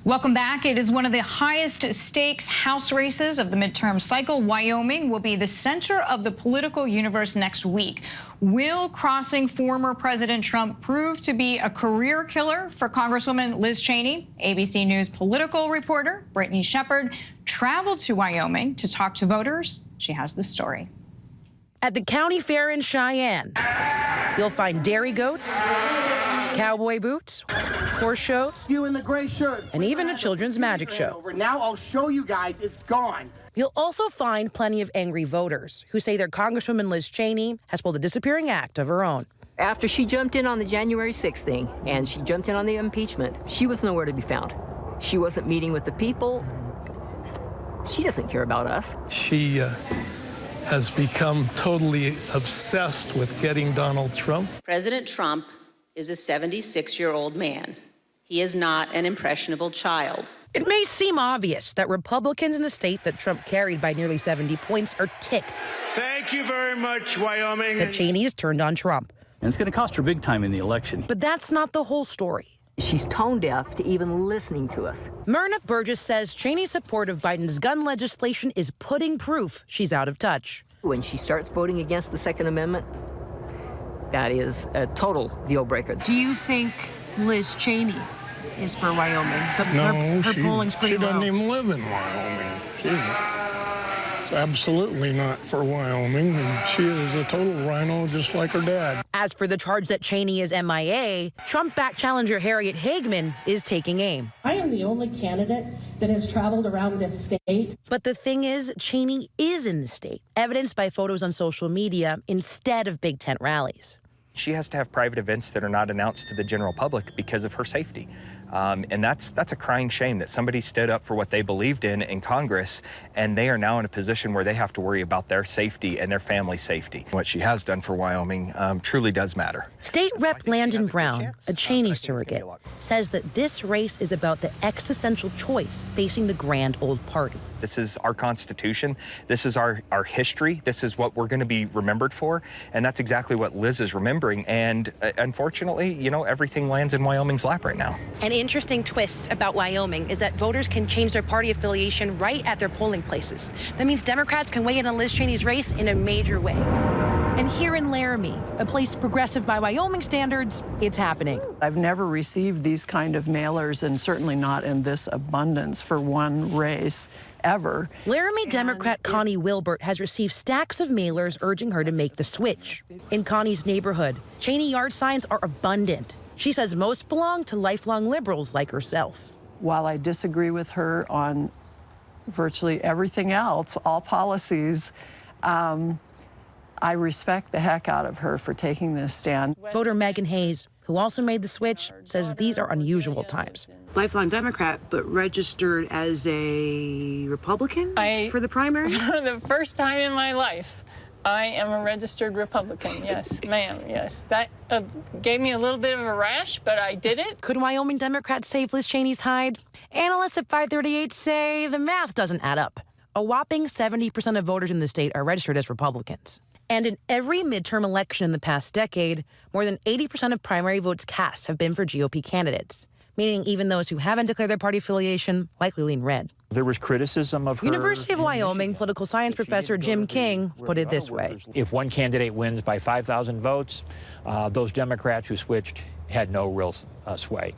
Welcome back. It is one of the highest stakes House races of the midterm cycle. Wyoming will be the center of the political universe next week. Will crossing former President Trump prove to be a career killer for Congresswoman Liz Cheney? ABC News political reporter Brittany Shepard traveled to Wyoming to talk to voters. She has the story. At the county fair in Cheyenne, you'll find dairy goats, cowboy boots, horse shows, you in the gray shirt, and even a children's magic show. Now I'll show you guys it's gone. You'll also find plenty of angry voters who say their Congresswoman Liz Cheney has pulled a disappearing act of her own. After she jumped in on the January 6th thing and she jumped in on the impeachment, she was nowhere to be found. She wasn't meeting with the people. She doesn't care about us. She has become totally obsessed with getting Donald Trump. President Trump is a 76-year-old man. He is not an impressionable child. It may seem obvious that Republicans in the state that Trump carried by nearly 70 points are ticked. Thank you very much, Wyoming. That Cheney has turned on Trump. And it's going to cost her big time in the election. But that's not the whole story. She's tone deaf to even listening to us. Myrna Burgess says Cheney's support of Biden's gun legislation is putting proof she's out of touch. When she starts voting against the Second Amendment, that is a total deal breaker. Do you think Liz Cheney is for Wyoming? Her polling's pretty low. She doesn't even live in Wyoming. She's absolutely not for Wyoming, and she is a total rhino just like her dad. As for the charge that Cheney is MIA, Trump-backed challenger Harriet Hageman is taking aim. I am the only candidate that has traveled around this state. But the thing is, Cheney is in the state, evidenced by photos on social media instead of big tent rallies. She has to have private events that are not announced to the general public because of her safety. And that's a crying shame that somebody stood up for what they believed in Congress, and they are now in a position where they have to worry about their safety and their family's safety. What she has done for Wyoming truly does matter. State Rep Landon Brown, a Cheney surrogate, says that this race is about the existential choice facing the grand old party. This is our Constitution. This is our history. This is what we're going to be remembered for. And that's exactly what Liz is remembering. And unfortunately, you know, everything lands in Wyoming's lap right now. An interesting twist about Wyoming is that voters can change their party affiliation right at their polling places. That means Democrats can weigh in on Liz Cheney's race in a major way. And here in Laramie, a place progressive by Wyoming standards, it's happening. I've never received these kind of mailers, and certainly not in this abundance for one race ever. Laramie Democrat Connie Wilbert has received stacks of mailers urging her to make the switch. In Connie's neighborhood, Cheney yard signs are abundant. She says most belong to lifelong liberals like herself. While I disagree with her on virtually everything else, all policies, I respect the heck out of her for taking this stand. Voter Megan Hayes, who also made the switch, says these are unusual times. Lifelong Democrat, but registered as a Republican for the primary? For the first time in my life, I am a registered Republican. Yes, ma'am, yes. That gave me a little bit of a rash, but I did it. Could Wyoming Democrats save Liz Cheney's hide? Analysts at 538 say the math doesn't add up. A whopping 70% of voters in the state are registered as Republicans. And in every midterm election in the past decade, more than 80% of primary votes cast have been for GOP candidates, meaning even those who haven't declared their party affiliation likely lean red. There was criticism of her. University of Wyoming political science professor Jim King put it this way. If one candidate wins by 5,000 votes, those Democrats who switched had no real sway.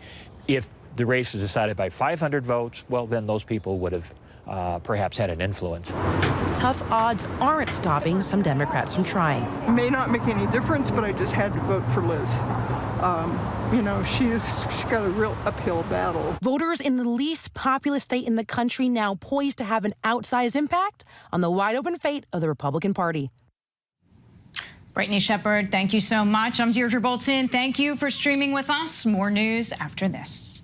If the race was decided by 500 votes, well, then those people would have perhaps had an influence. Tough odds aren't stopping some Democrats from trying. It may not make any difference, but I just had to vote for Liz. You know, she's got a real uphill battle. Voters in the least populous state in the country now poised to have an outsized impact on the wide-open fate of the Republican Party. Brittany Shepard, thank you so much. I'm Deirdre Bolton. Thank you for streaming with us. More news after this.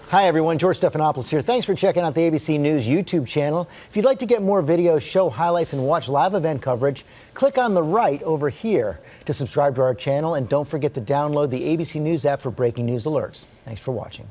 Hi everyone, George Stephanopoulos here. Thanks for checking out the ABC News YouTube channel. If you'd like to get more videos, show highlights, and watch live event coverage, click on the right over here to subscribe to our channel, and don't forget to download the ABC News app for breaking news alerts. Thanks for watching.